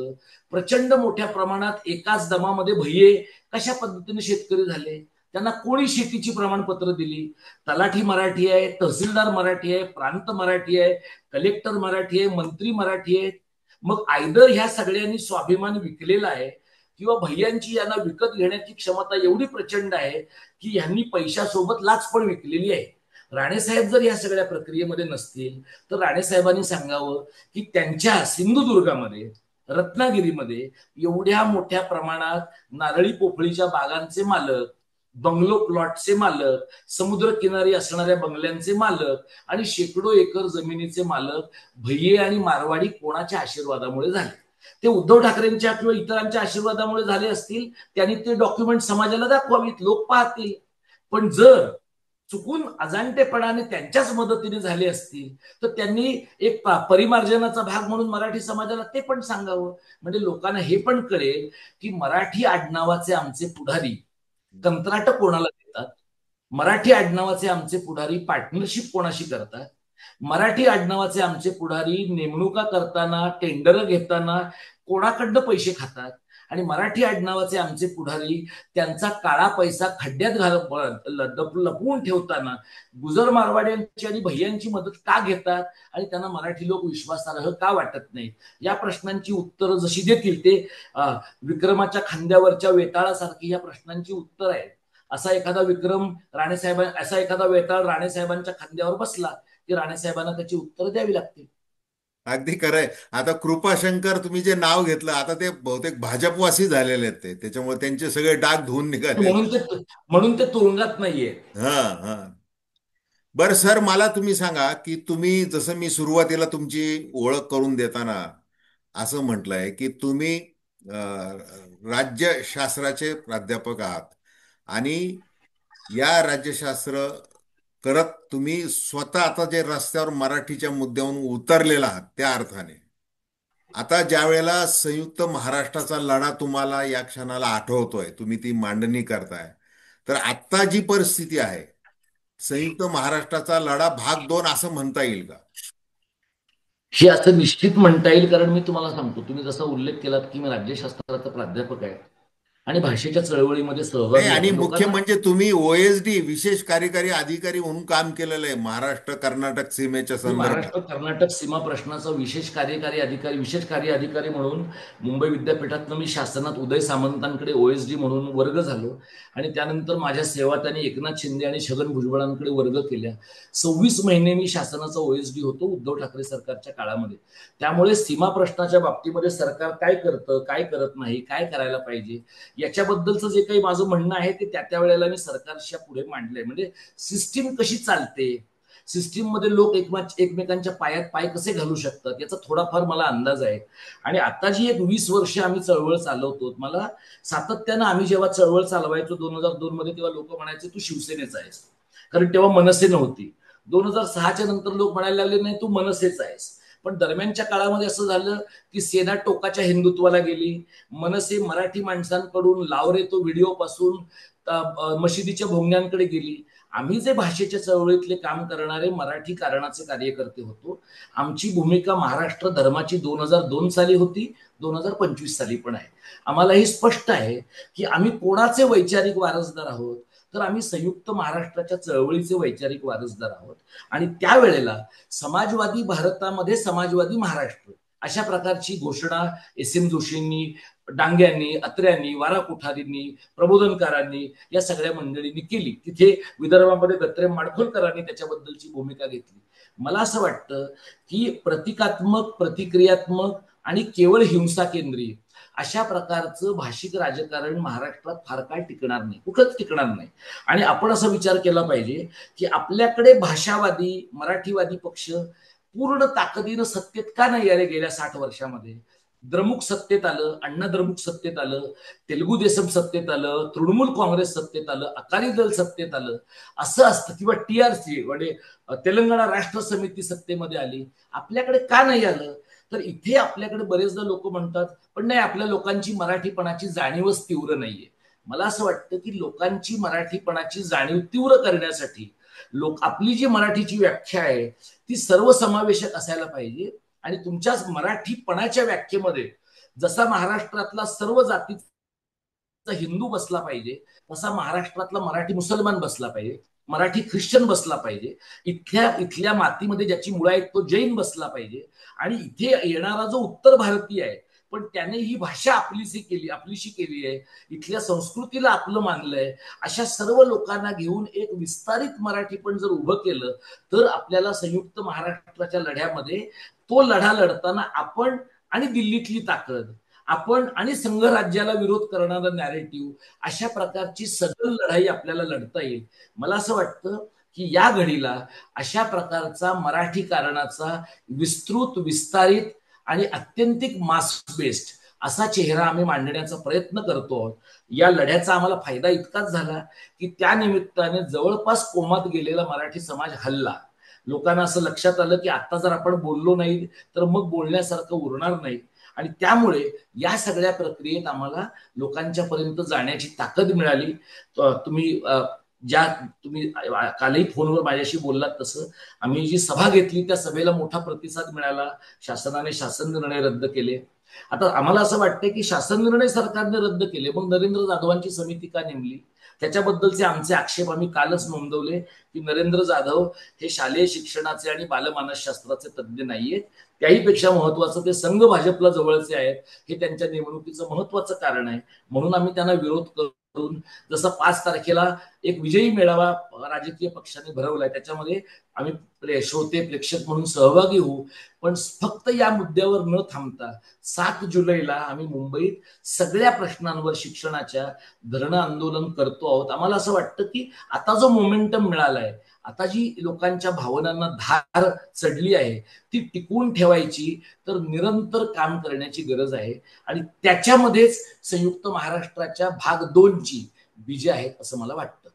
प्रचंड मोठ्या प्रमाणात एकाच दमामध्ये भय्ये कशा पद्धतीने शेतकरी झाले? त्यांना कोणी शेतीची प्रमाणपत्र दिली? तलाठी मराठी आहे, तहसीलदार मराठी आहे, प्रांत मराठी आहे, कलेक्टर मराठी आहे, मंत्री मराठी आहे. मग आयदर ह्या सगळ्यांनी स्वाभिमान विकलेला आहे किंवा भैयांची यांना विकत घेण्याची क्षमता एवढी प्रचंड आहे की यांनी पैशासोबत लाच पण विकलेली आहे. राणेसाहेब जर या सगळ्या प्रक्रियेमध्ये नसतील तर राणेसाहेबांनी सांगावं की त्यांच्या सिंधुदुर्गामध्ये, रत्नागिरीमध्ये एवढ्या मोठ्या प्रमाणात नारळी पोफळीच्या बागांचे मालक, बंगलो प्लॉटचे मालक, समुद्र किनारी असणाऱ्या बंगल्यांचे मालक आणि शेकडो एकर जमिनीचे मालक भैये आणि मारवाडी कोणाच्या आशीर्वादामुळे झाले? ते उद्धव ठाकरेंच्या किंवा इतरांच्या आशीर्वादामुळे झाले असतील, त्यांनी ते डॉक्युमेंट समाजाला दाखवावीत, लोक पाहतील. पण जर चुकून अजाणतेपणाने त्यांच्याच मदतीने झाले असतील तर त्यांनी एक परिमार्जनाचा भाग म्हणून मराठी समाजाला ते पण सांगावं. म्हणजे लोकांना हे पण कळेल की मराठी आडनावाचे आमचे पुढारी कंत्राट कोणाला देतात, मराठी आडनावाचे आमचे पुढारी पार्टनरशिप कोणाशी करतात, मराठी आडनावाचे आमचे पुढारी नेमणुका करताना, टेंडर घेताना कोणाकडनं पैसे खातात, आणि मराठी आडनावाचे आमचे पुढारी त्यांचा काळा पैसा खड्ड्यात लपवून ठेवताना गुजर मारवाड्यांची आणि भैयांची मदत का घेतात आणि त्यांना मराठी लोक विश्वासार्ह का वाटत नाही? या प्रश्नांची उत्तरं जशी देतील ते विक्रमाच्या खांद्यावरच्या वेताळासारखी या प्रश्नांची उत्तर आहेत. असा एखादा विक्रम असा एखादा वेताळ राणेसाहेबांच्या खांद्यावर बसला की राणेसाहेबांना त्याची उत्तर द्यावी लागतील. अगदी खरंय. आता कृपाशंकर तुम्ही जे नाव घेतलं, आता ते बहुतेक भाजपवासी झालेले आहेत, त्याच्यामुळे त्यांचे सगळे डाग धुवून निघाले. म्हणून ते तुरुंगात नाहीये. हा हा. बरं सर, मला तुम्ही सांगा की तुम्ही, जसं मी सुरुवातीला तुमची ओळख करून देताना असं म्हटलंय की तुम्ही राज्यशास्त्राचे प्राध्यापक आहात आणि या राज्यशास्त्र करत तुम्ही स्वतः आता जे रस्त्यावर मराठीच्या मुद्द्यावरून उतरलेला आहात, त्या अर्थाने आता ज्या वेळेला संयुक्त महाराष्ट्राचा लढा तुम्हाला या क्षणाला आठवतोय, तुम्ही ती मांडणी करताय, तर आत्ता जी परिस्थिती आहे, संयुक्त महाराष्ट्राचा लढा भाग 2 असं म्हणता येईल का? हे असं निश्चित म्हणता येईल, कारण मी तुम्हाला सांगतो, तुम्ही जसा उल्लेख केलात की मी राज्यशास्त्राचा प्राध्यापक आहे आणि भाषेच्या चळवळीमध्ये नाही, सहभागी आणि आहे. मुख्य लोकांना म्हणजे तुम्ही ओएसडी विशेष कार्यकारी अधिकारी म्हणून काम केलेलं आहे महाराष्ट्र कर्नाटक सीमेच्या मी संदर्भात. महाराष्ट्र कर्नाटक सीमा प्रश्नाचा विशेष कार्यकारी अधिकारी, विशेष कार्य अधिकारी म्हणून मुंबई विद्यापीठातनं मी शासनात उदय सामंतांकडे ओएसडी म्हणून वर्ग झालो आणि त्यानंतर माझ्या सेवा त्यांनी एकनाथ शिंदे आणि छगन भुजबळांकडे वर्ग केल्या. 26 महिने मी शासनाचा ओएसडी होतो उद्धव ठाकरे सरकारच्या काळामध्ये. त्यामुळे सीमा प्रश्नाच्या बाबतीमध्ये सरकार काय करतं, काय करत नाही, काय करायला पाहिजे याच्याबद्दलचं जे काही माझं म्हणणं आहे ते त्या वेळेला मी सरकारच्या पुढे मांडलंय. म्हणजे सिस्टीम कशी चालते, सिस्टीम मध्ये लोक एकमेकांच्या पायात पाय कसे घालू शकतात याचा थोडाफार मला अंदाज आहे. आणि आता जी एक 20 वर्ष आम्ही चळवळ चालवतो, मला सातत्यानं, आम्ही जेव्हा चळवळ चालवायचो 2002 मध्ये, तेव्हा लोक म्हणायचे तू शिवसेनेचा आहेस, कारण तेव्हा मनसे नव्हती. 2006च्या नंतर लोक म्हणायला लागले नाही तू मनसेच आहेस. पण दरम्यानच्या काळामध्ये असं झालं की सेना टोकाच्या हिंदुत्वाला गेली, मनसे मराठी माणसांकडून लावरे तो व्हिडिओ पासून मशिदीच्या भोंग्यांकडे गेली. आम्ही जे भाषेच्या चळवळीतले काम करणारे मराठी कारणाचे कार्यकर्ते होतो, आमची भूमिका महाराष्ट्र धर्माची 2002 साली होती, 2025 साली पण आहे. आम्हाला हे स्पष्ट आहे की आम्ही कोणाचे वैचारिक वारसदार आहोत, तर आम्ही संयुक्त महाराष्ट्राच्या चळवळीचे वैचारिक वारसदार आहोत. आणि त्यावेळेला समाजवादी भारतामध्ये समाजवादी महाराष्ट्र अशा प्रकारची घोषणा एस एम जोशींनी, डांग्यांनी, अत्र्यांनी, वारा कुठारींनी, प्रबोधनकारांनी, या सगळ्या मंडळींनी केली. तिथे विदर्भामध्ये दत्रे माडखोलकरांनी त्याच्याबद्दलची भूमिका घेतली. मला असं वाटतं की प्रतिकात्मक, प्रतिक्रियात्मक आणि केवळ हिंसा केंद्रीय अशा प्रकारचं भाषिक राजकारण महाराष्ट्रात फार काळ टिकणार नाही, कुठंच टिकणार नाही. आणि आपण असा विचार केला पाहिजे की आपल्याकडे भाषावादी, मराठीवादी पक्ष पूर्ण ताकदीनं सत्तेत का नाही आले गेल्या 60 वर्षामध्ये? द्रमुक सत्तेत आलं, अण्णा द्रमुक सत्तेत आलं, तेलुगू देसम सत्तेत आलं, तृणमूल काँग्रेस सत्तेत आलं, अकाली दल सत्तेत आलं, असं असतं. किंवा टीआरसी म्हणजे तेलंगणा राष्ट्र समिती सत्तेमध्ये आली. आपल्याकडे का नाही आलं? तर इथे आपल्याकडे बरेचदा लोक म्हणतात पण नाही, आपल्या लोकांची मराठीपणाची जाणीवच तीव्र नाहीये. मला असं वाटतं की लोकांची मराठीपणाची जाणीव तीव्र करण्यासाठी आपली जी मराठीची व्याख्या आहे ती सर्वसमावेशक असायला पाहिजे. आणि तुमच्या मराठीपणाच्या व्याख्येमध्ये जसा महाराष्ट्रातला सर्व जातीचा हिंदू बसला पाहिजे, तसा महाराष्ट्रातला मराठी मुसलमान बसला पाहिजे, मराठी ख्रिश्चन बसला पाहिजे, इथल्या मातीमध्ये ज्याची मुळं आहेत तो जैन बसला पाहिजे. आणि इथे येणारा जो उत्तर भारतीय आहे पण त्याने ही भाषा आपलीशी केली आहे, इथल्या संस्कृतीला आपलं मानलंय, अशा सर्व लोकांना घेऊन एक विस्तारित मराठी पण जर उभं केलं तर आपल्याला संयुक्त महाराष्ट्राच्या लढ्यामध्ये तो लढा लढताना आपण आणि दिल्लीतली ताकद आपण आणि संघराज्याला विरोध करणारा नॅरेटिव्ह, अशा प्रकारची सदल लढाई आपल्याला लढता येईल. मला असं वाटतं की या घडीला अशा प्रकारचा मराठी कारणाचा विस्तृत, विस्तारित आणि अत्यंतिक मास बेस्ड असा चेहरा आम्ही मांडण्याचा प्रयत्न करतो आहोत. या लढ्याचा आम्हाला फायदा इतकाच झाला की त्या निमित्ताने जवळपास कोमात गेलेला मराठी समाज हल्ला. लोकांना असं लक्षात आलं की आता जर आपण बोललो नाही तर मग बोलण्यासारखं उरणार नाही, आणि त्यामुळे या सगळ्या प्रक्रियेत आम्हाला लोकांच्या पर्यंत जाण्याची ताकद मिळाली. तुम्ही ज्या तुम्ही कालही फोनवर माझ्याशी बोललात तसं आम्ही जी सभा घेतली त्या सभेला मोठा प्रतिसाद मिळाला. शासनाने शासन निर्णय रद्द केले. आता आम्हाला असं वाटतंय की शासन निर्णय सरकारने रद्द केले, मग नरेंद्र जाधवांची समिती का नेमली? त्याच्याबद्दलचे आमचे आक्षेप आम्ही कालच नोंदवले की नरेंद्र जाधव हे शालेय शिक्षणाचे आणि बालमानसशास्त्राचे तज्ज्ञ नाहीयेत. त्याहीपेक्षा महत्वाचं ते संघ भाजपला जवळचे आहेत, हे त्यांच्या नेमणुकीचं महत्वाचं कारण आहे. म्हणून आम्ही त्यांना विरोध करून, जसं 5 तारखेला एक विजयी मेळावा राजकीय पक्षाने भरवलाय, त्याच्यामध्ये आम्ही श्रोते प्रेक्षक म्हणून सहभागी होऊ. पण फक्त या मुद्द्यावर न थांबता 7 जुलैला आम्ही मुंबईत सगळ्या प्रश्नांवर शिक्षणाच्या धरणं आंदोलन करतो आहोत. आम्हाला असं वाटतं की आता जो मोमेंटम मिळालाय, आता जी लोकांच्या भावनांना धार चढली आहे, ती टिकवून ठेवायची, तर निरंतर काम करण्याची गरज आहे. आणि त्याच्यामध्येच संयुक्त महाराष्ट्राच्या भाग 2 ची बीजे आहेत असं मला वाटतं.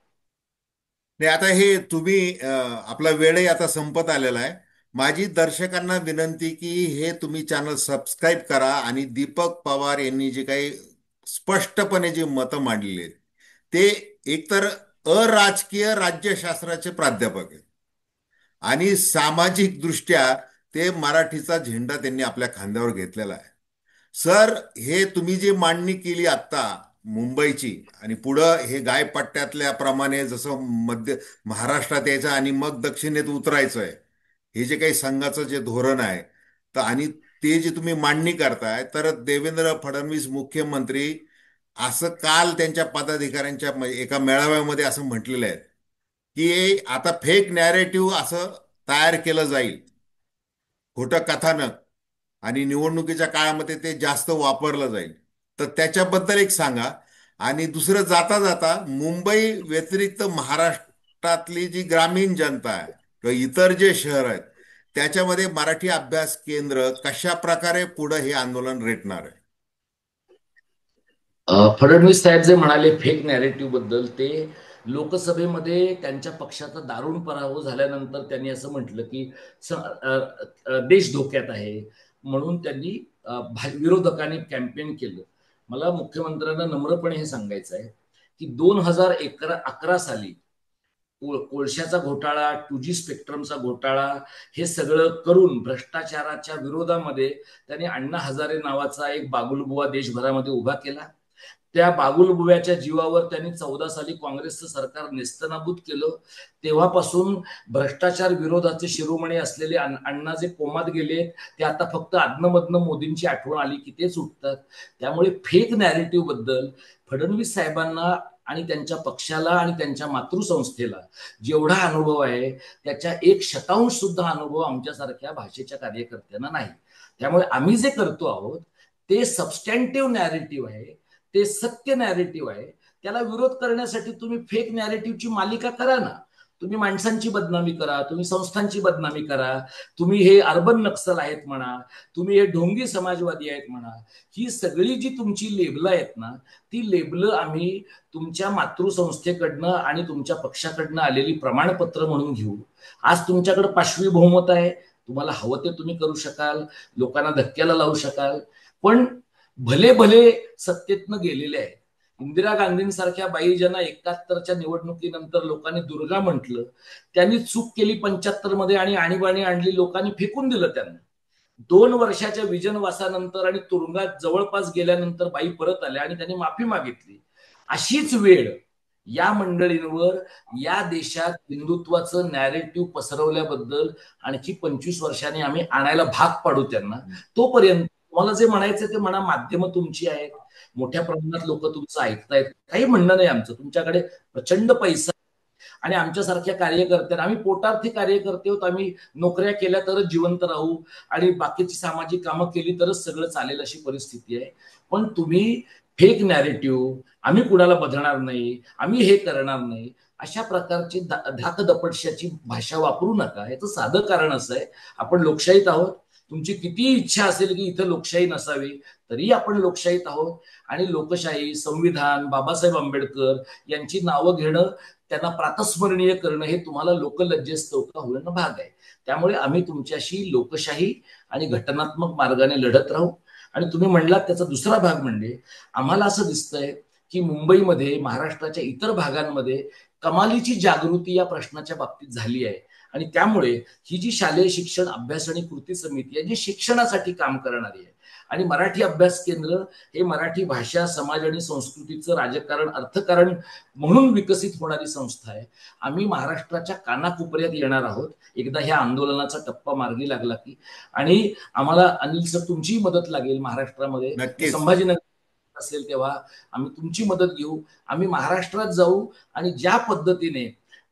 नाही, आता हे तुम्ही आपला वेळही आता संपत आलेला आहे. माझी दर्शकांना विनंती की हे तुम्ही चॅनल सबस्क्राईब करा आणि दीपक पवार यांनी जे काही स्पष्टपणे जी मतं मांडलेली आहेत ते एकतर अराजकीय राज्यशास्त्राचे प्राध्यापक आहेत आणि सामाजिक दृष्ट्या ते मराठीचा झेंडा त्यांनी आपल्या खांद्यावर घेतलेला आहे. सर, हे तुम्ही जी मांडणी केली आत्ता मुंबईची आणि पुढं हे गायपट्ट्यातल्या प्रमाणे जसं मध्य महाराष्ट्रात यायचं आणि मग दक्षिणेत उतरायचं आहे, हे जे काही संघाचं जे धोरण आहे, तर आणि ते जे तुम्ही मांडणी करताय, तर देवेंद्र फडणवीस मुख्यमंत्री असं काल त्यांच्या पदाधिकाऱ्यांच्या एका मेळाव्यामध्ये असं म्हटलेलं आहे की आता फेक नॅरेटिव्ह असं तयार केलं जाईल, खोटं कथानक, आणि निवडणुकीच्या काळामध्ये ते जास्त वापरलं जाईल. तर त्याच्याबद्दल एक सांगा. आणि दुसरं, जाता जाता मुंबई व्यतिरिक्त महाराष्ट्रातली जी ग्रामीण जनता आहे किंवा इतर जे शहर आहेत त्याच्यामध्ये मराठी अभ्यास केंद्र कशा प्रकारे पुढे हे आंदोलन रेटणार आहे? फडणवीस साहेब जे म्हणाले फेक नॅरेटिव्ह बद्दल, ते लोकसभेमध्ये त्यांच्या पक्षाचा दारुण पराभव झाल्यानंतर त्यांनी असं म्हटलं की देश धोक्यात आहे, म्हणून त्यांनी विरोधकांनी कॅम्पेन केलं. मला मुख्यमंत्र्यांना नम्रपणे हे सांगायचं आहे की 2011 साली कोळशाचा घोटाळा, 2G स्पेक्ट्रमचा घोटाळा, हे सगळं करून भ्रष्टाचाराच्या विरोधामध्ये त्यांनी अण्णा हजारे नावाचा एक बागुलबुवा देशभरामध्ये उभा केला. त्या बागुलबुव्याच्या जीवावर त्यांनी 14 साली काँग्रेसचं सरकार नेस्तनाबूत केलं. तेव्हापासून भ्रष्टाचार विरोधाचे शिरोमणी असलेले अण्णा जे कोमात गेले, ते आता फक्त अधनमधनं मोदींची आठवण आली की तेच उठतात. त्यामुळे फेक नॅरेटिव्ह बद्दल फडणवीस साहेबांना आणि त्यांच्या पक्षाला आणि त्यांच्या मातृसंस्थेला जेवढा अनुभव आहे त्याच्या 1% सुद्धा अनुभव आमच्यासारख्या भाषेच्या कार्यकर्त्यांना नाही. त्यामुळे आम्ही जे करतो आहोत ते सबस्टँटिव्ह नॅरेटिव्ह आहे, ते सत्य नॅरेटिव्ह आहे. त्याला विरोध करण्यासाठी तुम्ही फेक नॅरेटिव्हची मालिका करा ना. तुम्ही माणसांची बदनामी करा, तुम्ही संस्थांची बदनामी करा, तुम्ही हे अर्बन नक्सल आहेत म्हणा, तुम्ही हे ढोंगी समाजवादी आहेत म्हणा. ही सगळी जी तुमची लेबलं आहेत ना, ती लेबलं आम्ही तुमच्या मातृसंस्थेकडनं आणि तुमच्या पक्षाकडनं आलेली प्रमाणपत्र म्हणून घेऊ. आज तुमच्याकडे पाशवी बहुमत आहे, तुम्हाला हवं ते तुम्ही करू शकाल, लोकांना धक्क्याला लावू शकाल, पण भले भले सत्तेतनं गेलेले आहेत. इंदिरा गांधींसारख्या बाई ज्यांना 71च्या निवडणुकीनंतर लोकांनी दुर्गा म्हटलं, त्यांनी चूक केली 75 मध्ये आणि आणीबाणी आणली, लोकांनी फेकून दिलं त्यांना. 2 वर्षाच्या विजनवासानंतर आणि तुरुंगात जवळपास गेल्यानंतर बाई परत आल्या आणि त्यांनी माफी मागितली. अशीच वेळ या मंडळींवर या देशात हिंदुत्वाचं नॅरेटिव्ह पसरवल्याबद्दल आणखी 25 वर्षांनी आम्ही आणायला भाग पाडू त्यांना. तोपर्यंत तुम्हाला जे म्हणायचं ते म्हणा, माध्यमं तुमची आहेत, मोठ्या प्रमाणात लोक तुमचं ऐकतायत, काही म्हणणं नाही आमचं. तुमच्याकडे प्रचंड पैसा, आणि आमच्यासारख्या कार्यकर्त्यांना, आम्ही पोटार्थी कार्यकर्ते आहोत, आम्ही नोकऱ्या केल्या तरच जिवंत राहू आणि बाकीची सामाजिक कामं केली तरच सगळं चालेल अशी परिस्थिती आहे. पण तुम्ही फेक नॅरेटिव्ह, आम्ही कुणाला बधणार नाही, आम्ही हे करणार नाही, अशा प्रकारची धाकदपटशाची भाषा वापरू नका. याचं साधं कारण असं आहे, आपण लोकशाहीत आहोत. तुमची किती इच्छा असेल की इथं लोकशाही नसावी, तरी आपण लोकशाहीत आहोत. आणि लोकशाही, संविधान, बाबासाहेब आंबेडकर यांची नावं घेणं, त्यांना प्रातस्मरणीय करणं हे तुम्हाला लोकलज्जेस्तव का होणं भाग आहे. त्यामुळे आम्ही तुमच्याशी लोकशाही आणि घटनात्मक मार्गाने लढत राहू. आणि तुम्ही म्हणलात त्याचा दुसरा भाग म्हणजे आम्हाला असं दिसतंय की मुंबईमध्ये, महाराष्ट्राच्या इतर भागांमध्ये कमालीची जागृती या प्रश्नाच्या बाबतीत झाली आहे. आणि त्यामुळे ही जी शालेय शिक्षण अभ्यास आणि कृती समिती आहे, जी शिक्षणासाठी काम करणारी आहे, आणि मराठी अभ्यास केंद्र हे मराठी भाषा, समाज आणि संस्कृतीचं राजकारण, अर्थकारण म्हणून विकसित होणारी संस्था आहे. आम्ही महाराष्ट्राच्या कानाकोपऱ्यात येणार आहोत एकदा ह्या आंदोलनाचा टप्पा मार्गी लागला की. आणि आम्हाला अनिल सर तुमची मदत लागेल महाराष्ट्रामध्ये. मी नक्कीच. संभाजीनगर असेल तेव्हा आम्ही तुमची मदत घेऊ. आम्ही महाराष्ट्रात जाऊ आणि ज्या पद्धतीने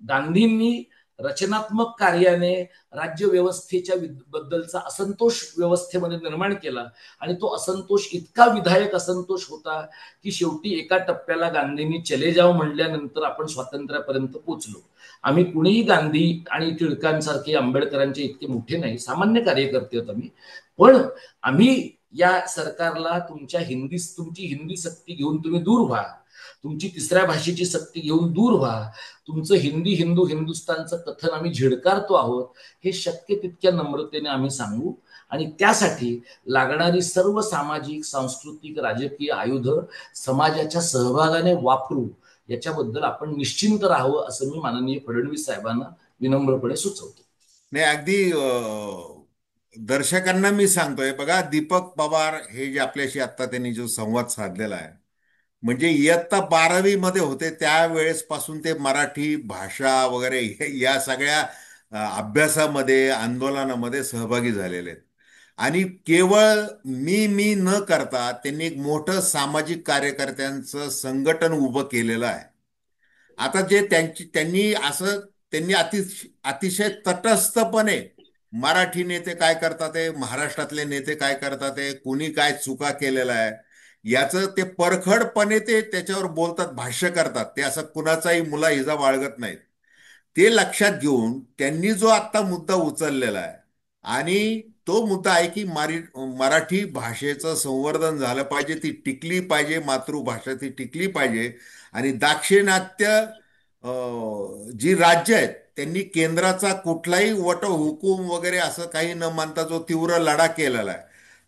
गांधींनी रचनात्मक कार्याने राज्य व्यवस्थेच्या बद्दलचा असंतोष व्यवस्थेमध्ये निर्माण केला, आणि तो असंतोष इतका विधायक असंतोष होता की शेवटी एका टप्प्याला गांधींनी चले जाव म्हणल्यानंतर आपण स्वातंत्र्यापर्यंत पोहोचलो. आम्ही कुणीही गांधी आणि टिळकांसारखे, आंबेडकरांचे इतके मोठे नाही, सामान्य कार्यकर्ते आहोत आम्ही. पण आम्ही या सरकारला तुमची हिंदी सक्ती घेऊन तुम्ही दूर व्हा, तुमची तिसऱ्या भाषेची सक्ती घेऊन दूर व्हा, तुमचं हिंदी हिंदू हिंदुस्थानचं कथन आम्ही झिडकारतो आहोत, हे शक्य तितक्या नम्रतेने आम्ही सांगू. आणि त्यासाठी लागणारी सर्व सामाजिक, सांस्कृतिक, राजकीय आयुध समाजाच्या सहभागाने वापरू, याच्याबद्दल आपण निश्चिंत राहावं असं मी माननीय फडणवीस साहेबांना विनम्रपणे सुचवतो. नाही, अगदी दर्शकांना मी सांगतोय बघा, दीपक पवार हे जे आपल्याशी आता त्यांनी जो संवाद साधलेला आहे, म्हणजे इयत्ता 12वी मध्ये होते त्यावेळेस पासून ते मराठी भाषा वगैरे या सगळ्या अभ्यासामध्ये, आंदोलनामध्ये सहभागी झालेले आहेत. आणि केवळ मी न करता त्यांनी एक मोठं सामाजिक कार्यकर्त्यांचं संघटन उभं केलेलं आहे. आता जे त्यांनी असं त्यांनी अतिशय तटस्थपणे मराठी नेते काय करतात आहे, महाराष्ट्रातले नेते काय करतात आहे, कुणी काय चुका केलेला आहे याचं ते परखडपणे ते त्याच्यावर बोलतात, भाष्य करतात. ते असं कुणाचाही मुला हिजा बाळगत नाहीत. ते लक्षात घेऊन त्यांनी जो आत्ता मुद्दा उचललेला आहे, आणि तो मुद्दा आहे की मराठी भाषेचं संवर्धन झालं पाहिजे, ती टिकली पाहिजे, मातृभाषा ती टिकली पाहिजे. आणि दाक्षिणात्य जी राज्य आहेत त्यांनी केंद्राचा कुठलाही हुकूम वगैरे असं काही न मानता जो तीव्र लढा केलेला आहे,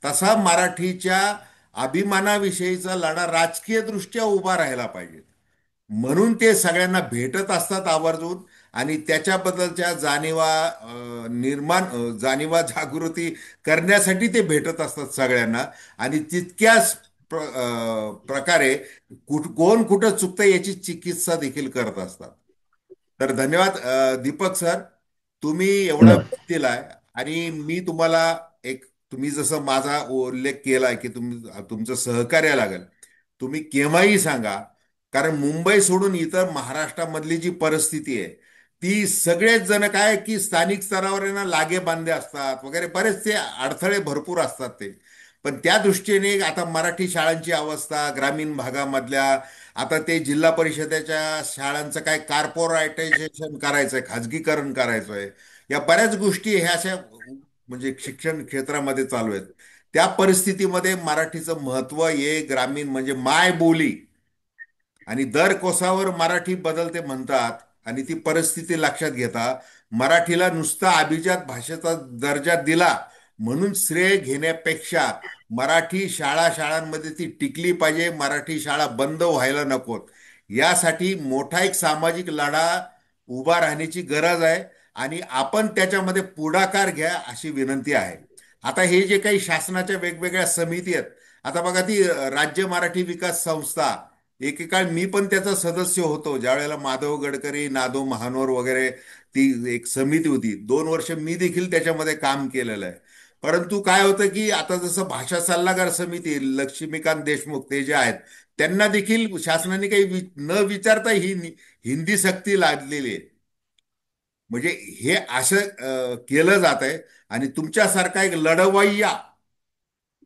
तसा मराठीच्या अभिमानाविषयीचा लढा राजकीय दृष्ट्या उभा राहायला पाहिजे. म्हणून ते सगळ्यांना भेटत असतात आवर्जून. आणि त्याच्याबद्दलच्या जाणीवा जागृती करण्यासाठी ते भेटत असतात सगळ्यांना. आणि तितक्याच प्रकारे कोण कुठं चुकतं याची चिकित्सा देखील करत असतात. तर धन्यवाद दीपक सर, तुम्ही एवढा धन्यवाद. वेळ दिलाय. आणि मी तुम्हाला एक, तुम्ही जसं माझा उल्लेख केलाय की तुमचं सहकार्य लागेल, तुम्ही केव्हाही सांगा. कारण मुंबई सोडून इतर महाराष्ट्रामधली जी परिस्थिती आहे, ती सगळेच जण काय की स्थानिक स्तरावर आहे ना, लागे बांधे असतात वगैरे, बरेचसे अडथळे भरपूर असतात ते. पण त्या दृष्टीने आता मराठी शाळांची अवस्था ग्रामीण भागामधल्या, आता ते जिल्हा परिषदेच्या शाळांचं काय कार्पोरेटायझेशन करायचंय, खाजगीकरण करायचंय, या बऱ्याच गोष्टी ह्या अशा म्हणजे शिक्षण क्षेत्रामध्ये चालू आहेत. त्या परिस्थितीमध्ये मराठीचं महत्व हे ग्रामीण म्हणजे माय बोली, आणि दर कोसावर मराठी बदलते म्हणतात. आणि ती परिस्थिती लक्षात घेता मराठीला नुसता अभिजात भाषेचा दर्जा दिला म्हणून श्रेय घेण्यापेक्षा मराठी शाळांमध्ये ती टिकली पाहिजे, मराठी शाळा बंद व्हायला नकोत, यासाठी मोठा एक सामाजिक लढा उभा राहण्याची गरज आहे. आणि आपण त्याच्यामध्ये पुढाकार घ्या अशी विनंती आहे. आता हे जे काही शासनाच्या वेगवेगळ्या समिती आहेत, आता बघा ती राज्य मराठी विकास संस्था, एकेकाळ मी पण त्याचा सदस्य होतो, ज्या वेळेला माधव गडकरी, नादो महानोर वगैरे, ती एक समिती होती. 2 वर्ष मी देखील त्याच्यामध्ये काम केलेलं आहे. परंतु काय होतं की आता जसं भाषा सल्लागार समिती, लक्ष्मीकांत देशमुख ते जे आहेत, त्यांना देखील शासनाने काही न विचारता ही हिंदी सक्ती लादलेली आहे. म्हणजे हे असं केलं जात आहे. आणि तुमच्यासारखा एक लढवय्या,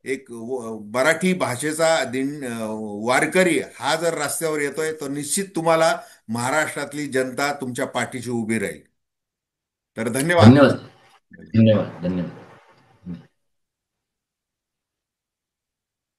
एक मराठी भाषेचा वारकरी हा जर रस्त्यावर येतोय, तर निश्चित तुम्हाला महाराष्ट्रातली जनता तुमच्या पाठीशी उभी राहील. तर धन्यवाद. धन्यवाद. धन्यवाद. धन्यवाद.